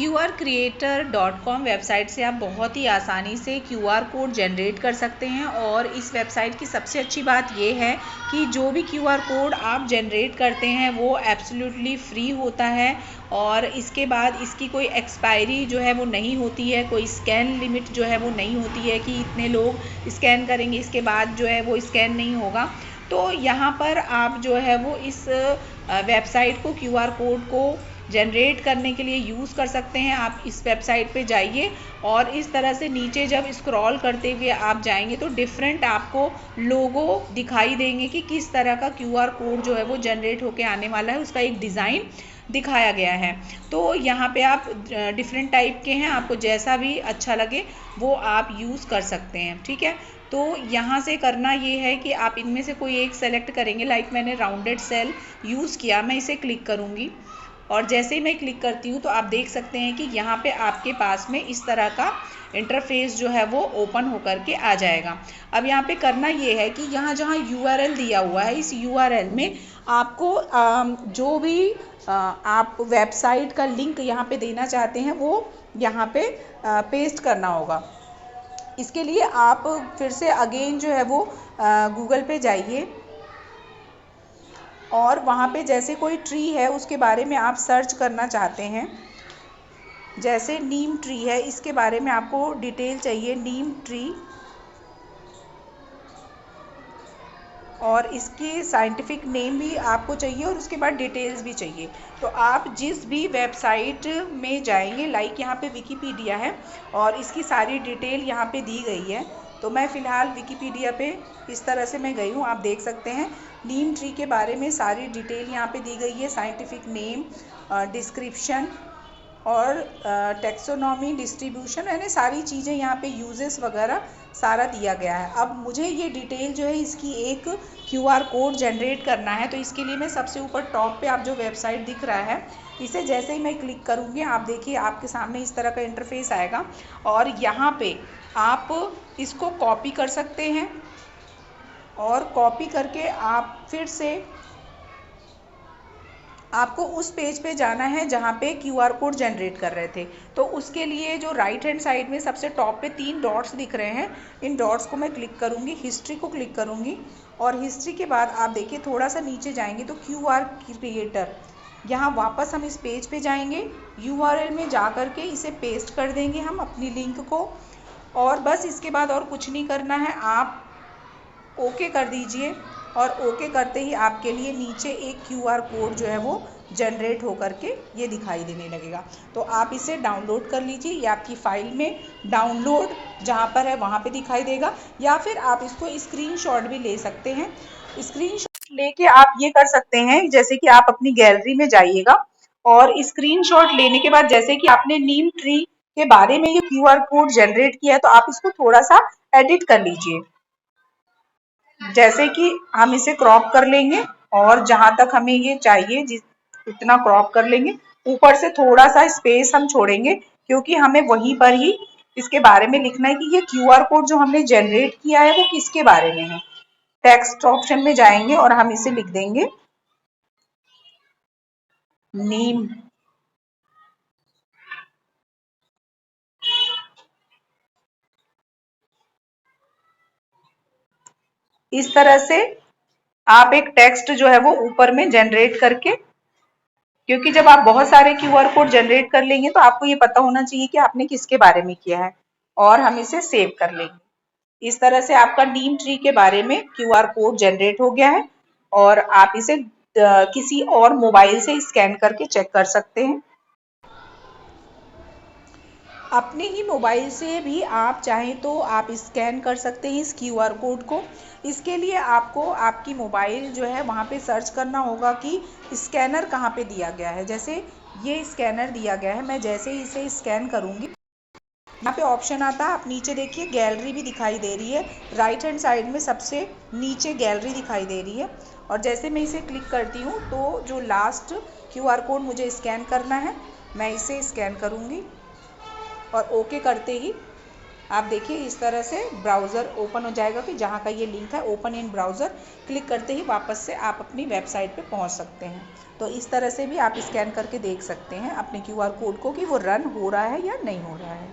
qrcreator.com website से आप बहुत ही आसानी से QR कोड जनरेट कर सकते हैं। और इस वेबसाइट की सबसे अच्छी बात ये है कि जो भी QR कोड आप जनरेट करते हैं वो एब्सोल्युटली फ्री होता है और इसके बाद इसकी कोई एक्सपायरी जो है वो नहीं होती है, कोई स्कैन लिमिट जो है वो नहीं होती है कि इतने लोग स्कैन करेंगे इसके बाद जो है वो स्कैन नहीं होगा। तो यहाँ पर आप जो है वो इस वेबसाइट को QR कोड को जनरेट करने के लिए यूज़ कर सकते हैं। आप इस वेबसाइट पे जाइए और इस तरह से नीचे जब स्क्रॉल करते हुए आप जाएंगे तो डिफरेंट आपको लोगो दिखाई देंगे कि किस तरह का QR कोड जो है वो जनरेट होके आने वाला है, उसका एक डिज़ाइन दिखाया गया है। तो यहाँ पे आप डिफरेंट टाइप के हैं, आपको जैसा भी अच्छा लगे वो आप यूज़ कर सकते हैं। ठीक है, तो यहाँ से करना ये है कि आप इनमें से कोई एक सेलेक्ट करेंगे। लाइक मैंने राउंडेड सेल यूज़ किया, मैं इसे क्लिक करूँगी और जैसे ही मैं क्लिक करती हूँ तो आप देख सकते हैं कि यहाँ पे आपके पास में इस तरह का इंटरफेस जो है वो ओपन होकर के आ जाएगा। अब यहाँ पे करना ये है कि यहाँ जहाँ URL दिया हुआ है इस URL में आपको जो भी आप वेबसाइट का लिंक यहाँ पे देना चाहते हैं वो यहाँ पे पेस्ट करना होगा। इसके लिए आप फिर से अगेन जो है वो गूगल पे जाइए और वहाँ पे जैसे कोई ट्री है उसके बारे में आप सर्च करना चाहते हैं, जैसे नीम ट्री है, इसके बारे में आपको डिटेल चाहिए, नीम ट्री, और इसकी साइंटिफिक नेम भी आपको चाहिए और उसके बाद डिटेल्स भी चाहिए। तो आप जिस भी वेबसाइट में जाएंगे, लाइक यहाँ पे विकीपीडिया है और इसकी सारी डिटेल यहाँ पे दी गई है, तो मैं फ़िलहाल विकीपीडिया पे इस तरह से मैं गई हूँ। आप देख सकते हैं नीम ट्री के बारे में सारी डिटेल यहाँ पे दी गई है, साइंटिफिक नेम, डिस्क्रिप्शन और टेक्सोनॉमी, डिस्ट्रीब्यूशन, यानी सारी चीज़ें यहाँ पे यूजेस वगैरह सारा दिया गया है। अब मुझे ये डिटेल जो है इसकी एक QR कोड जनरेट करना है, तो इसके लिए मैं सबसे ऊपर टॉप पे आप जो वेबसाइट दिख रहा है इसे जैसे ही मैं क्लिक करूँगी आप देखिए आपके सामने इस तरह का इंटरफेस आएगा और यहाँ पे आप इसको कॉपी कर सकते हैं और कॉपी करके आप फिर से आपको उस पेज पे जाना है जहाँ पे QR कोड जनरेट कर रहे थे। तो उसके लिए जो राइट हैंड साइड में सबसे टॉप पे 3 डॉट्स दिख रहे हैं, इन डॉट्स को मैं क्लिक करूँगी, हिस्ट्री को क्लिक करूँगी और हिस्ट्री के बाद आप देखिए थोड़ा सा नीचे जाएंगे तो QR क्रिएटर, यहाँ वापस हम इस पेज पे जाएंगे, URL में जा कर के इसे पेस्ट कर देंगे हम अपनी लिंक को और बस इसके बाद और कुछ नहीं करना है। आप ओके कर दीजिए और ओके करते ही आपके लिए नीचे एक QR कोड जो है वो जनरेट होकर के ये दिखाई देने लगेगा। तो आप इसे डाउनलोड कर लीजिए, या आपकी फ़ाइल में डाउनलोड जहाँ पर है वहाँ पे दिखाई देगा, या फिर आप इसको स्क्रीनशॉट भी ले सकते हैं। स्क्रीनशॉट लेके आप ये कर सकते हैं, जैसे कि आप अपनी गैलरी में जाइएगा और स्क्रीनशॉट लेने के बाद जैसे कि आपने नीम ट्री के बारे में ये QR कोड जनरेट किया है तो आप इसको थोड़ा सा एडिट कर लीजिए। जैसे कि हम इसे क्रॉप कर लेंगे और जहां तक हमें ये चाहिए जिस उतना क्रॉप कर लेंगे, ऊपर से थोड़ा सा स्पेस हम छोड़ेंगे क्योंकि हमें वहीं पर ही इसके बारे में लिखना है कि ये QR कोड जो हमने जनरेट किया है वो किसके बारे में है। टेक्स्ट ऑप्शन में जाएंगे और हम इसे लिख देंगे नीम। इस तरह से आप एक टेक्स्ट जो है वो ऊपर में जनरेट करके, क्योंकि जब आप बहुत सारे QR कोड जनरेट कर लेंगे तो आपको ये पता होना चाहिए कि आपने किसके बारे में किया है, और हम इसे सेव कर लेंगे। इस तरह से आपका नीम ट्री के बारे में QR कोड जनरेट हो गया है और आप इसे किसी और मोबाइल से स्कैन करके चेक कर सकते हैं। अपने ही मोबाइल से भी आप चाहें तो आप स्कैन कर सकते हैं इस QR कोड को। इसके लिए आपको आपकी मोबाइल जो है वहाँ पे सर्च करना होगा कि स्कैनर कहाँ पे दिया गया है। जैसे ये स्कैनर दिया गया है, मैं जैसे ही इसे स्कैन करूँगी यहाँ पे ऑप्शन आता है, आप नीचे देखिए गैलरी भी दिखाई दे रही है, राइट हैंड साइड में सबसे नीचे गैलरी दिखाई दे रही है। और जैसे मैं इसे क्लिक करती हूँ तो जो लास्ट QR कोड मुझे स्कैन करना है मैं इसे स्कैन करूँगी और ओके करते ही आप देखिए इस तरह से ब्राउज़र ओपन हो जाएगा कि जहाँ का ये लिंक है ओपन इन ब्राउज़र, क्लिक करते ही वापस से आप अपनी वेबसाइट पे पहुँच सकते हैं। तो इस तरह से भी आप स्कैन करके देख सकते हैं अपने QR कोड को कि वो रन हो रहा है या नहीं हो रहा है।